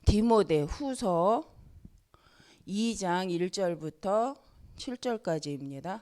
디모데 후서 2장 1절부터 7절까지입니다.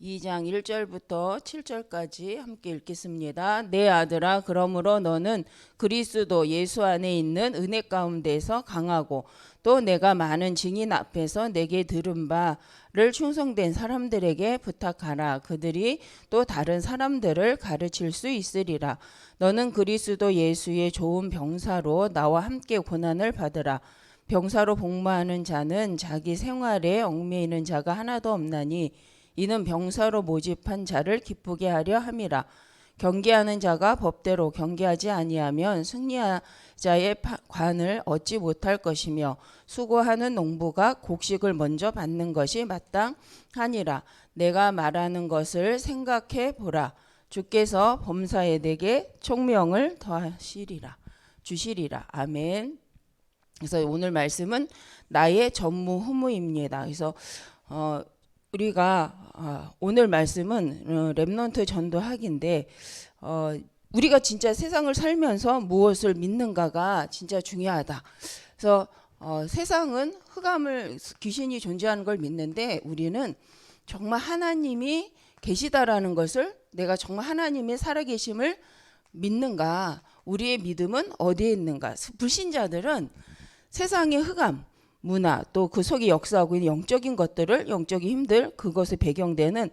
이 장 1절부터 7절까지 함께 읽겠습니다. 내 아들아, 그러므로 너는 그리스도 예수 안에 있는 은혜 가운데서 강하고 또 내가 많은 증인 앞에서 내게 들은 바를 충성된 사람들에게 부탁하라. 그들이 또 다른 사람들을 가르칠 수 있으리라. 너는 그리스도 예수의 좋은 병사로 나와 함께 고난을 받으라. 병사로 복무하는 자는 자기 생활에 얽매이는 자가 하나도 없나니 이는 병사로 모집한 자를 기쁘게 하려 함이라. 경계하는 자가 법대로 경계하지 아니하면 승리자의 관을 얻지 못할 것이며 수고하는 농부가 곡식을 먼저 받는 것이 마땅하니라. 내가 말하는 것을 생각해 보라. 주께서 범사에게 총명을 더하시리라. 주시리라. 아멘. 그래서 오늘 말씀은 나의 전무후무입니다. 그래서 우리가 오늘 말씀은 렘넌트 전도학인데 우리가 진짜 세상을 살면서 무엇을 믿는가가 진짜 중요하다. 그래서 세상은 흑암을 귀신이 존재하는 걸 믿는데 우리는 정말 하나님이 계시다라는 것을 내가 정말 하나님의 살아계심을 믿는가, 우리의 믿음은 어디에 있는가. 불신자들은 세상의 흑암 문화 또 그 속에 역사하고 있는 영적인 것들을, 영적인 힘들, 그것에 배경되는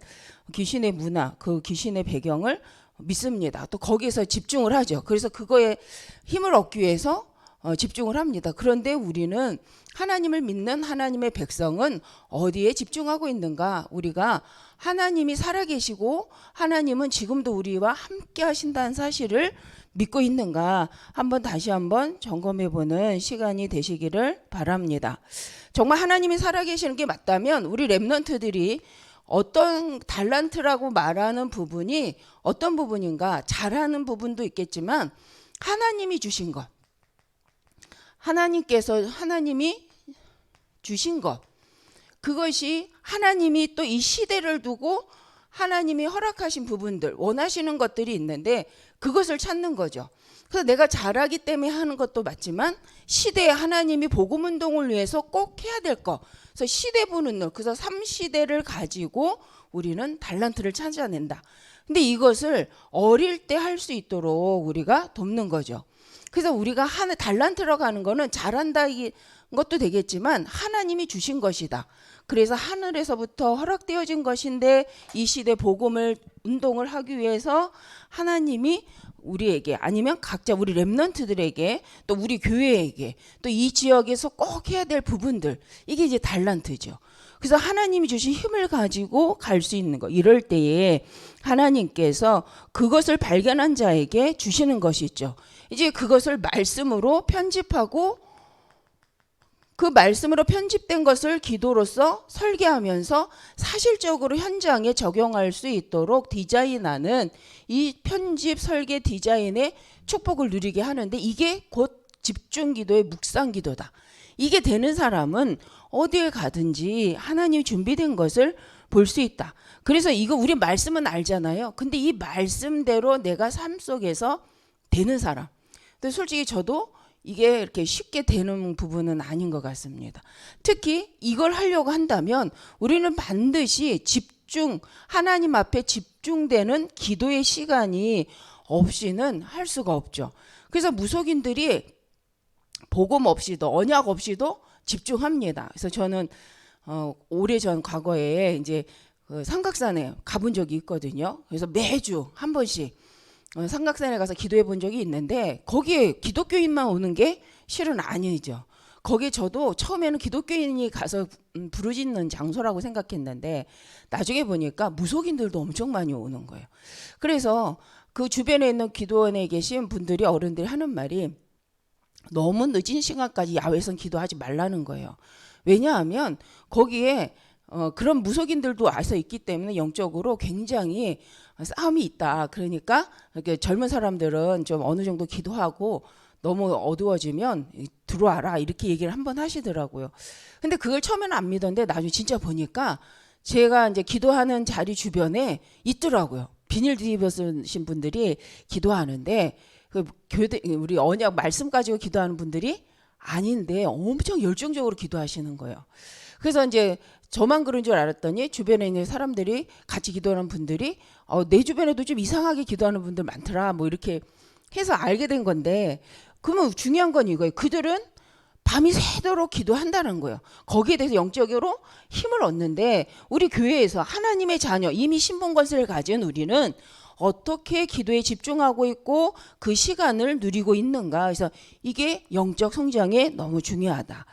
귀신의 문화, 그 귀신의 배경을 믿습니다. 또 거기에서 집중을 하죠. 그래서 그거에 힘을 얻기 위해서 집중을 합니다. 그런데 우리는 하나님을 믿는 하나님의 백성은 어디에 집중하고 있는가? 우리가 하나님이 살아계시고 하나님은 지금도 우리와 함께 하신다는 사실을 믿고 있는가 다시 한번 점검해보는 시간이 되시기를 바랍니다. 정말 하나님이 살아계시는 게 맞다면 우리 렘넌트들이 어떤 달란트라고 말하는 부분이 어떤 부분인가, 잘하는 부분도 있겠지만 하나님이 주신 것, 하나님이 주신 것, 그것이 하나님이 또 이 시대를 두고 하나님이 허락하신 부분들, 원하시는 것들이 있는데 그것을 찾는 거죠. 그래서 내가 잘하기 때문에 하는 것도 맞지만 시대에 하나님이 복음운동을 위해서 꼭 해야 될 것, 그래서 시대 보는 눈, 그래서 3시대를 가지고 우리는 달란트를 찾아낸다. 근데 이것을 어릴 때 할 수 있도록 우리가 돕는 거죠. 그래서 우리가 달란트라고 하는 거는 잘한다 것도 되겠지만 하나님이 주신 것이다. 그래서 하늘에서부터 허락되어진 것인데 이 시대 복음을 운동을 하기 위해서 하나님이 우리에게, 아니면 각자 우리 렘넌트들에게, 또 우리 교회에게, 또 이 지역에서 꼭 해야 될 부분들, 이게 이제 달란트죠. 그래서 하나님이 주신 힘을 가지고 갈 수 있는 거, 이럴 때에 하나님께서 그것을 발견한 자에게 주시는 것이 있죠. 이제 그것을 말씀으로 편집하고 그 말씀으로 편집된 것을 기도로서 설계하면서 사실적으로 현장에 적용할 수 있도록 디자인하는 이 편집 설계 디자인의 축복을 누리게 하는데, 이게 곧 집중기도의 묵상기도다. 이게 되는 사람은 어디에 가든지 하나님이 준비된 것을 볼 수 있다. 그래서 이거 우리 말씀은 알잖아요. 근데 이 말씀대로 내가 삶 속에서 되는 사람. 근데 솔직히 저도 이게 이렇게 쉽게 되는 부분은 아닌 것 같습니다. 특히 이걸 하려고 한다면 우리는 반드시 하나님 앞에 집중되는 기도의 시간이 없이는 할 수가 없죠. 그래서 무속인들이 복음 없이도, 언약 없이도 집중합니다. 그래서 저는 오래전 과거에 이제 삼각산에 가본 적이 있거든요. 그래서 매주 한 번씩 삼각산에 가서 기도해 본 적이 있는데 거기에 기독교인만 오는 게 실은 아니죠. 거기에 저도 처음에는 기독교인이 가서 부르짖는 장소라고 생각했는데 나중에 보니까 무속인들도 엄청 많이 오는 거예요. 그래서 그 주변에 있는 기도원에 계신 분들이, 어른들이 하는 말이 너무 늦은 시간까지 야외에서 기도하지 말라는 거예요. 왜냐하면 거기에 그런 무속인들도 와서 있기 때문에 영적으로 굉장히 싸움이 있다. 그러니까 이렇게 젊은 사람들은 좀 어느 정도 기도하고 너무 어두워지면 들어와라 이렇게 얘기를 한번 하시더라고요. 근데 그걸 처음에는 안 믿었는데 나중에 진짜 보니까 제가 이제 기도하는 자리 주변에 있더라고요. 비닐 뒤집으신 분들이 기도하는데 그 교대 우리 언약 말씀 가지고 기도하는 분들이 아닌데 엄청 열정적으로 기도하시는 거예요. 그래서 이제 저만 그런 줄 알았더니 주변에 있는 사람들이 같이 기도하는 분들이 내 주변에도 좀 이상하게 기도하는 분들 많더라 뭐 이렇게 해서 알게 된 건데, 그러면 중요한 건 이거예요. 그들은 밤이 새도록 기도한다는 거예요. 거기에 대해서 영적으로 힘을 얻는데 우리 교회에서 하나님의 자녀 이미 신분 권세를 가진 우리는 어떻게 기도에 집중하고 있고 그 시간을 누리고 있는가. 그래서 이게 영적 성장에 너무 중요하다.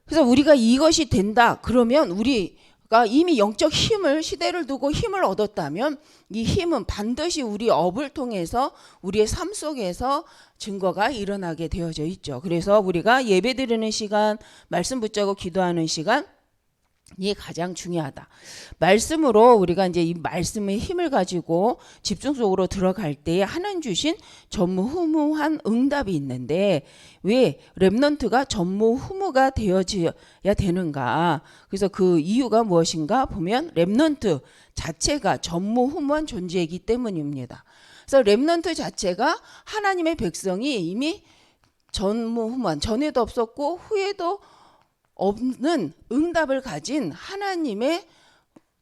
그래서 우리가 이것이 된다 그러면 우리가 이미 영적 힘을 시대를 두고 힘을 얻었다면 이 힘은 반드시 우리 업을 통해서 우리의 삶 속에서 증거가 일어나게 되어져 있죠. 그래서 우리가 예배드리는 시간, 말씀 붙잡고 기도하는 시간, 이게 가장 중요하다. 말씀으로 우리가 이제 이 말씀의 힘을 가지고 집중 속으로 들어갈 때에 하나님 주신 전무후무한 응답이 있는데 왜 렘넌트가 전무후무가 되어져야 되는가? 그래서 그 이유가 무엇인가 보면 렘넌트 자체가 전무후무한 존재이기 때문입니다. 그래서 렘넌트 자체가 하나님의 백성이 이미 전무후무한, 전에도 없었고 후에도 없는 응답을 가진 하나님의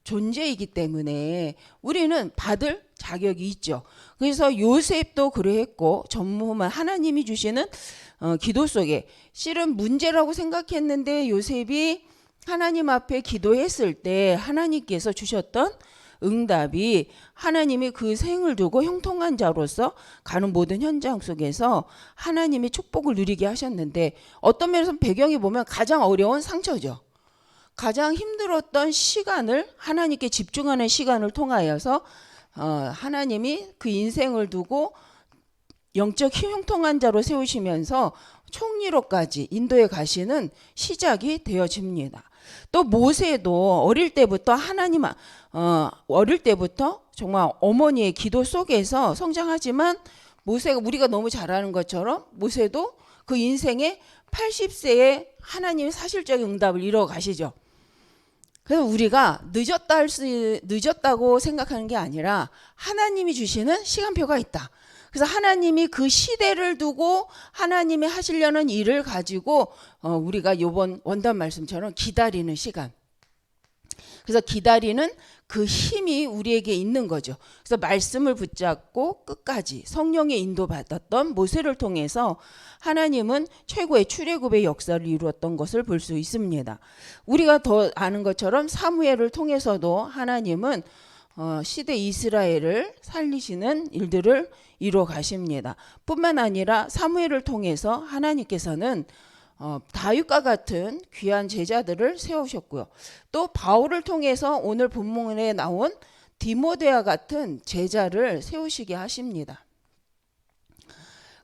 존재이기 때문에 우리는 받을 자격이 있죠. 그래서 요셉도 그러했고 전무후무한 하나님이 주시는 기도 속에 실은 문제라고 생각했는데 요셉이 하나님 앞에 기도했을 때 하나님께서 주셨던 응답이 하나님이 그 생을 두고 형통한 자로서 가는 모든 현장 속에서 하나님이 축복을 누리게 하셨는데 어떤 면에서 배경이 보면 가장 어려운 상처죠. 가장 힘들었던 시간을 하나님께 집중하는 시간을 통하여서 하나님이 그 인생을 두고 영적 형통한 자로 세우시면서 총리로까지 인도에 가시는 시작이 되어집니다. 또 모세도 어릴 때부터 어릴 때부터 정말 어머니의 기도 속에서 성장하지만 모세가 우리가 너무 잘 아는 것처럼 모세도 그 인생의 80세에 하나님의 사실적인 응답을 이뤄 가시죠. 그래서 우리가 늦었다고 생각하는 게 아니라 하나님이 주시는 시간표가 있다. 그래서 하나님이 그 시대를 두고 하나님이 하시려는 일을 가지고 우리가 이번 원단 말씀처럼 기다리는 시간. 그래서 기다리는 그 힘이 우리에게 있는 거죠. 그래서 말씀을 붙잡고 끝까지 성령의 인도받았던 모세를 통해서 하나님은 최고의 출애굽의 역사를 이루었던 것을 볼 수 있습니다. 우리가 더 아는 것처럼 사무엘을 통해서도 하나님은 시대 이스라엘을 살리시는 일들을 이루어 가십니다. 뿐만 아니라 사무엘을 통해서 하나님께서는 다윗과 같은 귀한 제자들을 세우셨고요. 또 바울을 통해서 오늘 본문에 나온 디모데와 같은 제자를 세우시게 하십니다.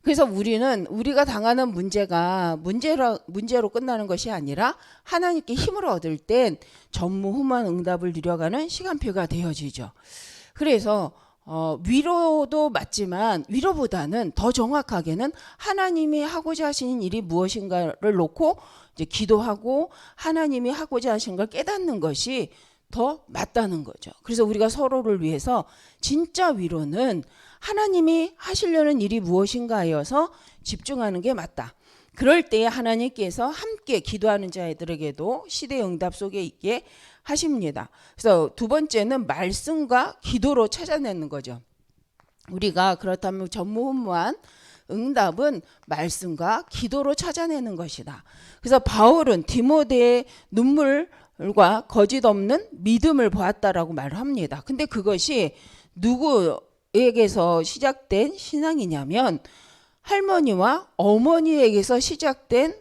그래서 우리가 당하는 문제가 문제로 끝나는 것이 아니라 하나님께 힘을 얻을 땐 전무후무한 응답을 누려가는 시간표가 되어지죠. 그래서 위로도 맞지만 위로보다는 더 정확하게는 하나님이 하고자 하시는 일이 무엇인가를 놓고 이제 기도하고 하나님이 하고자 하시는 걸 깨닫는 것이 더 맞다는 거죠. 그래서 우리가 서로를 위해서 진짜 위로는 하나님이 하시려는 일이 무엇인가 하여서 집중하는 게 맞다. 그럴 때 하나님께서 함께 기도하는 자들에게도 시대의 응답 속에 있게 하십니다. 그래서 두 번째는 말씀과 기도로 찾아내는 거죠. 우리가 그렇다면 전무후무한 응답은 말씀과 기도로 찾아내는 것이다. 그래서 바울은 디모데의 눈물과 거짓 없는 믿음을 보았다라고 말을 합니다. 근데 그것이 누구에게서 시작된 신앙이냐면 할머니와 어머니에게서 시작된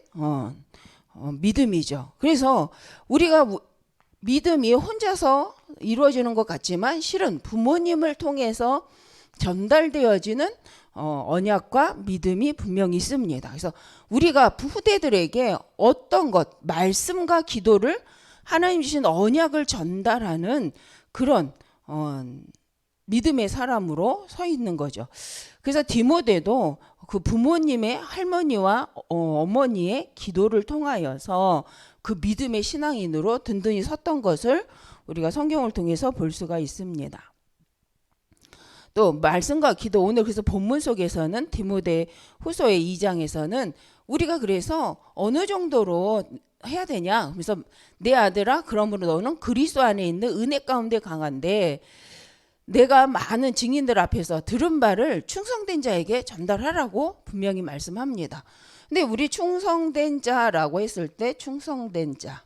믿음이죠. 그래서 우리가 믿음이 혼자서 이루어지는 것 같지만 실은 부모님을 통해서 전달되어지는 언약과 믿음이 분명히 있습니다. 그래서 우리가 후대들에게 어떤 것, 말씀과 기도를 하나님 주신 언약을 전달하는 그런 믿음의 사람으로 서 있는 거죠. 그래서 디모데도 그 부모님의 할머니와 어머니의 기도를 통하여서 그 믿음의 신앙인으로 든든히 섰던 것을 우리가 성경을 통해서 볼 수가 있습니다. 또 말씀과 기도, 오늘 그래서 본문 속에서는 디모데 후서의 2장에서는 우리가 그래서 어느 정도로 해야 되냐, 그래서 내 아들아 그러므로 너는 그리스도 안에 있는 은혜 가운데 강한데 내가 많은 증인들 앞에서 들은 바를 충성된 자에게 전달하라고 분명히 말씀합니다. 근데 우리 충성된 자라고 했을 때 충성된 자,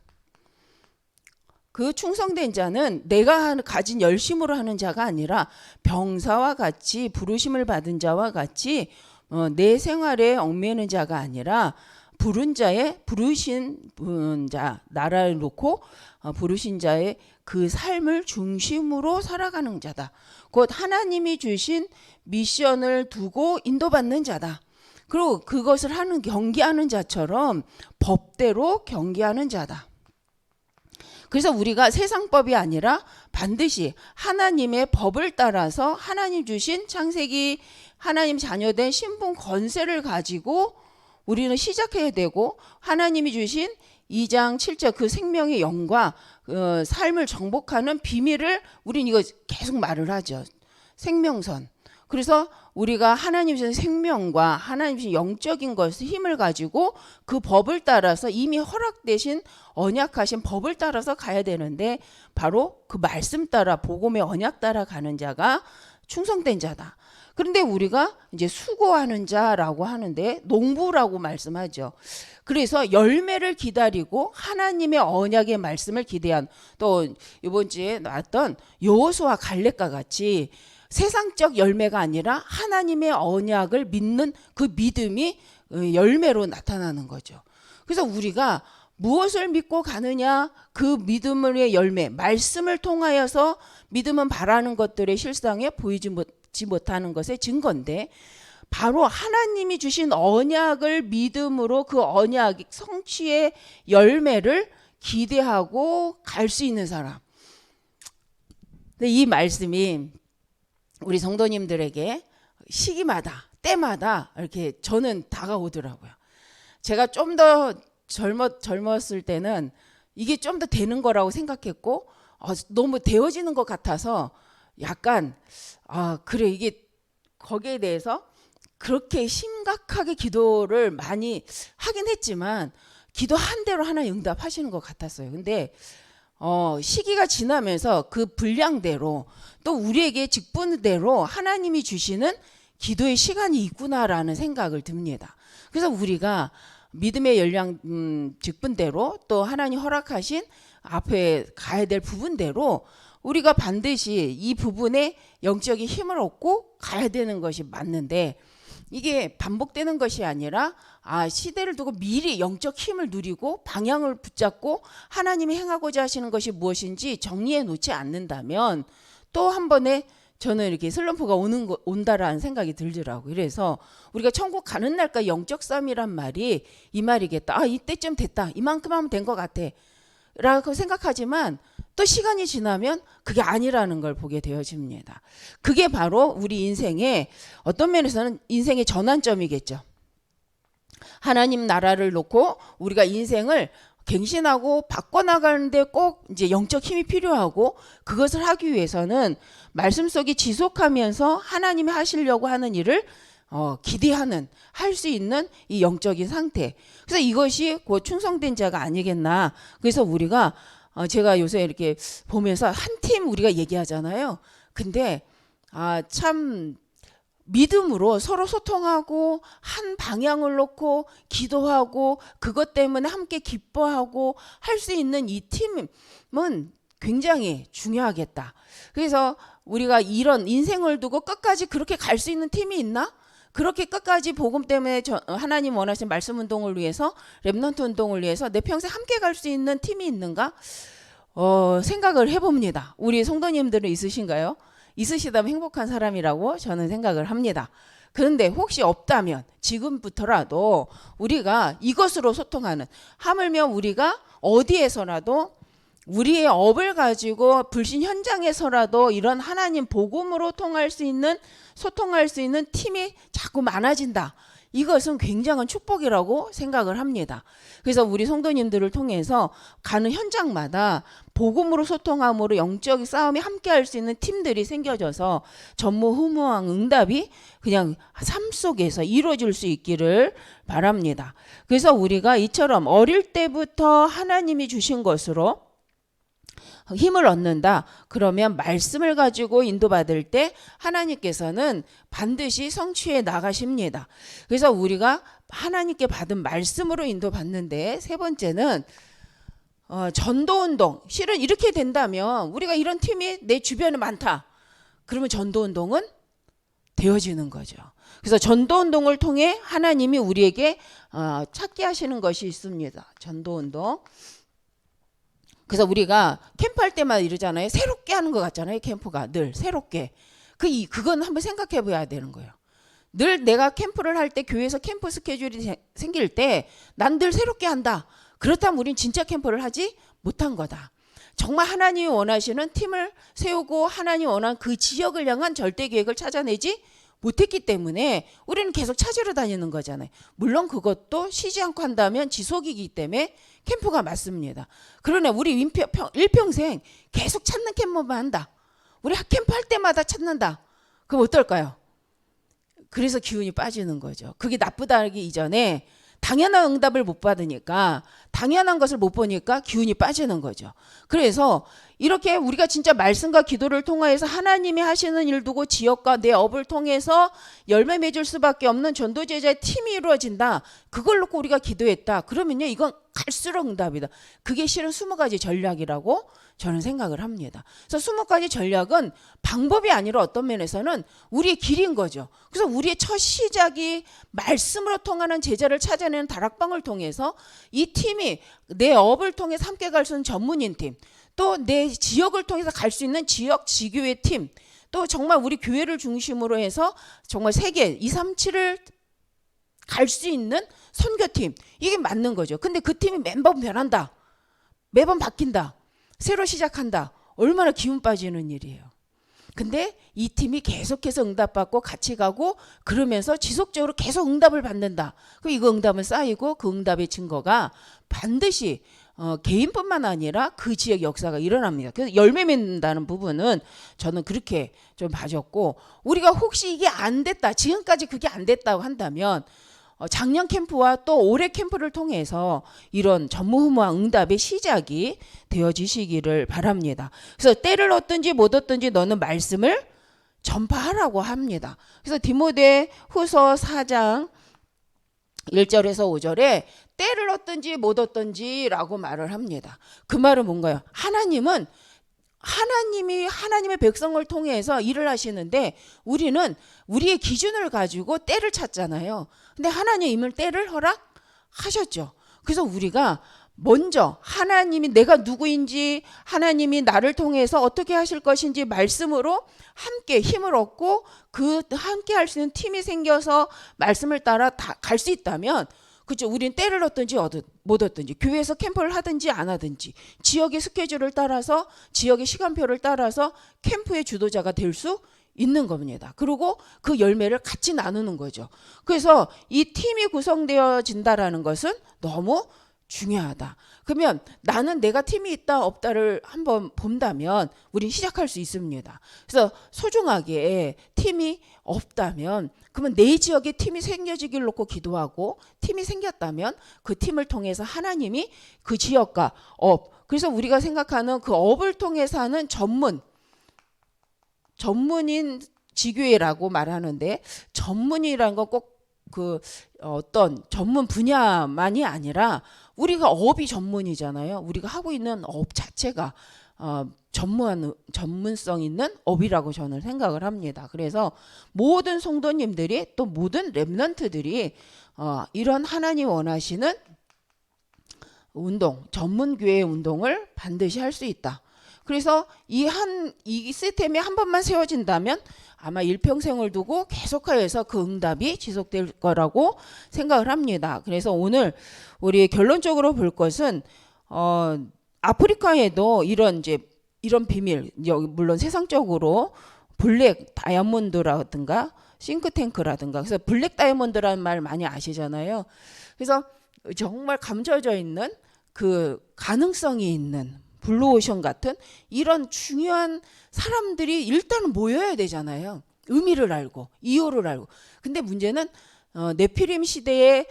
그 충성된 자는 내가 가진 열심으로 하는 자가 아니라 병사와 같이 부르심을 받은 자와 같이 내 생활에 얽매는 자가 아니라 부른 자의 부르신 자, 나라를 놓고 부르신 자의 그 삶을 중심으로 살아가는 자다. 곧 하나님이 주신 미션을 두고 인도받는 자다. 그리고 그것을 경계하는 자처럼 법대로 경계하는 자다. 그래서 우리가 세상법이 아니라 반드시 하나님의 법을 따라서 하나님 주신 창세기 하나님 자녀된 신분 권세를 가지고 우리는 시작해야 되고, 하나님이 주신 2장 7절 그 생명의 영과 삶을 정복하는 비밀을 우리는 이거 계속 말을 하죠. 생명선. 그래서 우리가 하나님 주신 생명과 하나님 주신 영적인 것을 힘을 가지고 그 법을 따라서 이미 허락되신 언약하신 법을 따라서 가야 되는데, 바로 그 말씀 따라 복음의 언약 따라 가는 자가 충성된 자다. 그런데 우리가 이제 수고하는 자라고 하는데 농부라고 말씀하죠. 그래서 열매를 기다리고 하나님의 언약의 말씀을 기대한, 또 이번 주에 나왔던 여호수아 갈렙과 같이 세상적 열매가 아니라 하나님의 언약을 믿는 그 믿음이 열매로 나타나는 거죠. 그래서 우리가 무엇을 믿고 가느냐, 그 믿음의 열매, 말씀을 통하여서 믿음은 바라는 것들의 실상에 보이지 못하는 것의 증거인데, 바로 하나님이 주신 언약을 믿음으로 그 언약 성취의 열매를 기대하고 갈 수 있는 사람. 근데 이 말씀이 우리 성도님들에게 시기마다 때마다 이렇게 저는 다가오더라고요. 제가 좀 더 젊었을 때는 이게 좀 더 되는 거라고 생각했고, 너무 되어지는 것 같아서 약간 그래, 이게 거기에 대해서 그렇게 심각하게 기도를 많이 하긴 했지만 기도한 대로 하나님 응답하시는 것 같았어요. 근데 시기가 지나면서 그 분량대로 또 우리에게 직분대로 하나님이 주시는 기도의 시간이 있구나라는 생각을 듭니다. 그래서 우리가 믿음의 연령 직분대로 또 하나님 허락하신 앞에 가야 될 부분대로 우리가 반드시 이 부분에 영적인 힘을 얻고 가야 되는 것이 맞는데, 이게 반복되는 것이 아니라 시대를 두고 미리 영적 힘을 누리고 방향을 붙잡고 하나님이 행하고자 하시는 것이 무엇인지 정리해 놓지 않는다면 또 한 번에 저는 이렇게 슬럼프가 온다라는 생각이 들더라고요. 그래서 우리가 천국 가는 날까지 영적 싸움이란 말이 이 말이겠다. 이때쯤 됐다. 이만큼 하면 된 것 같아. 라고 생각하지만 또 시간이 지나면 그게 아니라는 걸 보게 되어집니다. 그게 바로 우리 인생의 어떤 면에서는 인생의 전환점이겠죠. 하나님 나라를 놓고 우리가 인생을 갱신하고 바꿔나가는데 꼭 이제 영적 힘이 필요하고, 그것을 하기 위해서는 말씀 속에 지속하면서 하나님이 하시려고 하는 일을 기대하는, 할 수 있는 이 영적인 상태. 그래서 이것이 곧 충성된 자가 아니겠나. 그래서 우리가 제가 요새 이렇게 보면서 한 팀 우리가 얘기하잖아요. 근데 참 믿음으로 서로 소통하고 한 방향을 놓고 기도하고 그것 때문에 함께 기뻐하고 할 수 있는 이 팀은 굉장히 중요하겠다. 그래서 우리가 이런 인생을 두고 끝까지 그렇게 갈 수 있는 팀이 있나? 그렇게 끝까지 복음 때문에 하나님 원하신 말씀 운동을 위해서, 렘넌트 운동을 위해서 내 평생 함께 갈 수 있는 팀이 있는가? 생각을 해봅니다. 우리 성도님들은 있으신가요? 있으시다면 행복한 사람이라고 저는 생각을 합니다. 그런데 혹시 없다면 지금부터라도 우리가 이것으로 소통하는, 하물며 우리가 어디에서라도 우리의 업을 가지고 불신 현장에서라도 이런 하나님 복음으로 통할 수 있는, 소통할 수 있는 팀이 자꾸 많아진다. 이것은 굉장한 축복이라고 생각을 합니다. 그래서 우리 성도님들을 통해서 가는 현장마다 복음으로 소통함으로 영적 싸움이 함께할 수 있는 팀들이 생겨져서 전무후무한 응답이 그냥 삶 속에서 이루어질 수 있기를 바랍니다. 그래서 우리가 이처럼 어릴 때부터 하나님이 주신 것으로 힘을 얻는다. 그러면 말씀을 가지고 인도받을 때 하나님께서는 반드시 성취해 나가십니다. 그래서 우리가 하나님께 받은 말씀으로 인도받는데, 세 번째는 전도운동. 실은 이렇게 된다면, 우리가 이런 팀이 내 주변에 많다. 그러면 전도운동은 되어지는 거죠. 그래서 전도운동을 통해 하나님이 우리에게 찾게 하시는 것이 있습니다. 전도운동. 그래서 우리가 캠프할 때마다 이러잖아요. 새롭게 하는 것 같잖아요. 캠프가 늘 새롭게. 그건 한번 생각해 봐야 되는 거예요. 늘 내가 캠프를 할 때, 교회에서 캠프 스케줄이 생길 때 난 늘 새롭게 한다. 그렇다면 우린 진짜 캠프를 하지 못한 거다. 정말 하나님이 원하시는 팀을 세우고 하나님이 원하는 그 지역을 향한 절대 계획을 찾아내지 못했기 때문에 우리는 계속 찾으러 다니는 거잖아요. 물론 그것도 쉬지 않고 한다면 지속이기 때문에 캠프가 맞습니다. 그러나 우리 일평생 계속 찾는 캠프만 한다. 우리 캠프 할 때마다 찾는다. 그럼 어떨까요? 그래서 기운이 빠지는 거죠. 그게 나쁘다기 이전에 당연한 응답을 못 받으니까, 당연한 것을 못 보니까 기운이 빠지는 거죠. 그래서 이렇게 우리가 진짜 말씀과 기도를 통해서 하나님이 하시는 일 두고 지역과 내 업을 통해서 열매 맺을 수밖에 없는 전도제자의 팀이 이루어진다. 그걸 놓고 우리가 기도했다. 그러면요, 이건 갈수록 응답이다. 그게 실은 20가지 전략이라고 저는 생각을 합니다. 그래서 20가지 전략은 방법이 아니라 어떤 면에서는 우리의 길인 거죠. 그래서 우리의 첫 시작이 말씀으로 통하는 제자를 찾아내는 다락방을 통해서 이 팀이 내 업을 통해서 함께 갈 수 있는 전문인 팀, 또 내 지역을 통해서 갈 수 있는 지역 지교회 팀, 또 정말 우리 교회를 중심으로 해서 정말 세계 237을 갈 수 있는 선교팀, 이게 맞는 거죠. 근데 그 팀이 매번 변한다. 매번 바뀐다. 새로 시작한다. 얼마나 기운 빠지는 일이에요. 근데 이 팀이 계속해서 응답받고 같이 가고 그러면서 지속적으로 계속 응답을 받는다. 그럼 이거 응답은 쌓이고 그 응답의 증거가 반드시 개인뿐만 아니라 그 지역 역사가 일어납니다. 그래서 열매 맺는다는 부분은 저는 그렇게 좀 봐줬고, 우리가 혹시 이게 안 됐다, 지금까지 그게 안 됐다고 한다면 작년 캠프와 또 올해 캠프를 통해서 이런 전무후무한 응답의 시작이 되어지시기를 바랍니다. 그래서 때를 얻든지 못 얻든지 너는 말씀을 전파하라고 합니다. 그래서 디모데 후서 4장 1절에서 5절에 때를 얻든지 못 얻든지 라고 말을 합니다. 그 말은 뭔가요? 하나님이 하나님의 백성을 통해서 일을 하시는데 우리는 우리의 기준을 가지고 때를 찾잖아요. 근데 하나님 이미 때를 허락하셨죠. 그래서 우리가 먼저 하나님이 내가 누구인지, 하나님이 나를 통해서 어떻게 하실 것인지 말씀으로 함께 힘을 얻고 그 함께 할 수 있는 팀이 생겨서 말씀을 따라 갈 수 있다면, 그렇죠. 우리는 때를 얻든지 못 얻든지, 교회에서 캠프를 하든지 안 하든지, 지역의 스케줄을 따라서, 지역의 시간표를 따라서 캠프의 주도자가 될 수 있는 겁니다. 그리고 그 열매를 같이 나누는 거죠. 그래서 이 팀이 구성되어진다라는 것은 너무 중요하다. 그러면 나는 내가 팀이 있다 없다를 한번 본다면 우린 시작할 수 있습니다. 그래서 소중하게 팀이 없다면, 그러면 내 지역에 팀이 생겨지길 놓고 기도하고, 팀이 생겼다면 그 팀을 통해서 하나님이 그 지역과 업, 그래서 우리가 생각하는 그 업을 통해서 하는 전문인 지교회라고 말하는데, 전문이라는 건 꼭 그 어떤 전문 분야만이 아니라 우리가 업이 전문이잖아요. 우리가 하고 있는 업 자체가 전문성 있는 업이라고 저는 생각을 합니다. 그래서 모든 성도님들이, 또 모든 렘넌트들이 이런 하나님 원하시는 운동, 전문교회 운동을 반드시 할 수 있다. 그래서 이 시스템이 한 번만 세워진다면 아마 일평생을 두고 계속하여서 그 응답이 지속될 거라고 생각을 합니다. 그래서 오늘 우리 결론적으로 볼 것은 아프리카에도 이런 비밀, 여기 물론 세상적으로 블랙 다이아몬드라든가 싱크탱크라든가, 그래서 블랙 다이아몬드라는 말 많이 아시잖아요. 그래서 정말 감춰져 있는 그 가능성이 있는 블루오션 같은 이런 중요한 사람들이 일단은 모여야 되잖아요. 의미를 알고 이유를 알고. 근데 문제는 네피림 시대에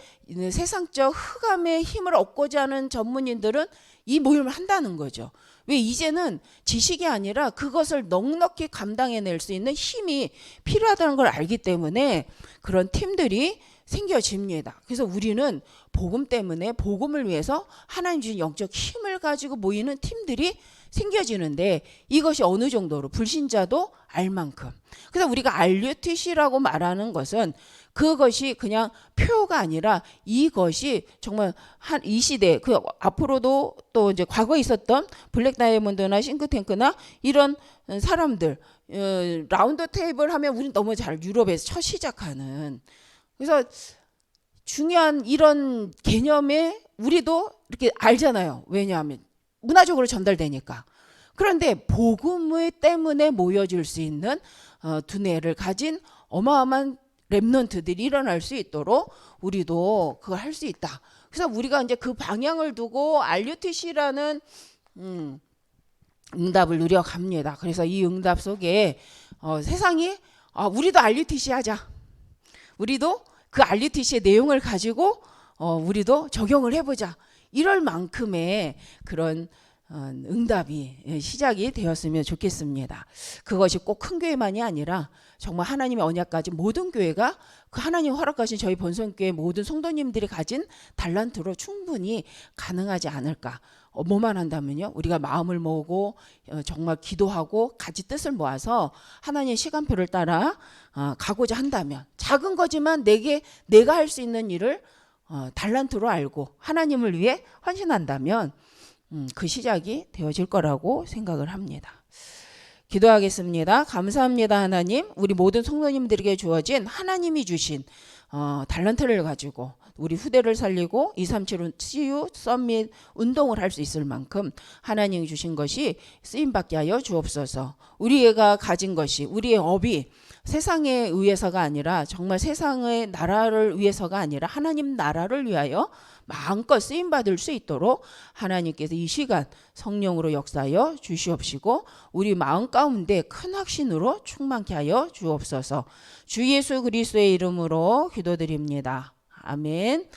세상적 흑암의 힘을 얻고자 하는 전문인들은 이 모임을 한다는 거죠. 왜? 이제는 지식이 아니라 그것을 넉넉히 감당해낼 수 있는 힘이 필요하다는 걸 알기 때문에 그런 팀들이 생겨집니다. 그래서 우리는 복음 때문에, 복음을 위해서 하나님 주신 영적 힘을 가지고 모이는 팀들이 생겨지는데, 이것이 어느 정도로 불신자도 알 만큼. 그래서 우리가 RUTC라고 말하는 것은 그것이 그냥 표가 아니라 이것이 정말 이 시대, 그 앞으로도 또 이제 과거에 있었던 블랙 다이아몬드나 싱크탱크나 이런 사람들, 라운드 테이블 하면 우린 너무 잘 유럽에서 첫 시작하는, 그래서 중요한 이런 개념에 우리도 이렇게 알잖아요. 왜냐하면 문화적으로 전달되니까. 그런데 복음을 때문에 모여질 수 있는 두뇌를 가진 어마어마한 랩넌트들이 일어날 수 있도록 우리도 그걸 할 수 있다. 그래서 우리가 이제 그 방향을 두고 RUTC라는 응답을 누려갑니다. 그래서 이 응답 속에 세상이 우리도 RUTC 하자. 우리도 그 RUTC의 내용을 가지고 우리도 적용을 해보자. 이럴 만큼의 그런 응답이 시작이 되었으면 좋겠습니다. 그것이 꼭 큰 교회만이 아니라 정말 하나님의 언약까지 모든 교회가 그 하나님 허락하신 저희 본성교회 모든 성도님들이 가진 달란트로 충분히 가능하지 않을까. 뭐만 한다면요, 우리가 마음을 모으고 정말 기도하고 같이 뜻을 모아서 하나님의 시간표를 따라 가고자 한다면, 작은 거지만 내가 할 수 있는 일을 달란트로 알고 하나님을 위해 헌신한다면 그 시작이 되어질 거라고 생각을 합니다. 기도하겠습니다. 감사합니다. 하나님, 우리 모든 성도님들에게 주어진 하나님이 주신 달란트를 가지고 우리 후대를 살리고 237 CU 썸밋 운동을 할 수 있을 만큼 하나님이 주신 것이 쓰임받게 하여 주옵소서. 우리가 가진 것이, 우리의 업이 세상에 의해서가 아니라 정말 세상의 나라를 위해서가 아니라 하나님 나라를 위하여 마음껏 쓰임받을 수 있도록 하나님께서 이 시간 성령으로 역사하여 주시옵시고 우리 마음 가운데 큰 확신으로 충만케 하여 주옵소서. 주 예수 그리스도의 이름으로 기도드립니다. 아멘.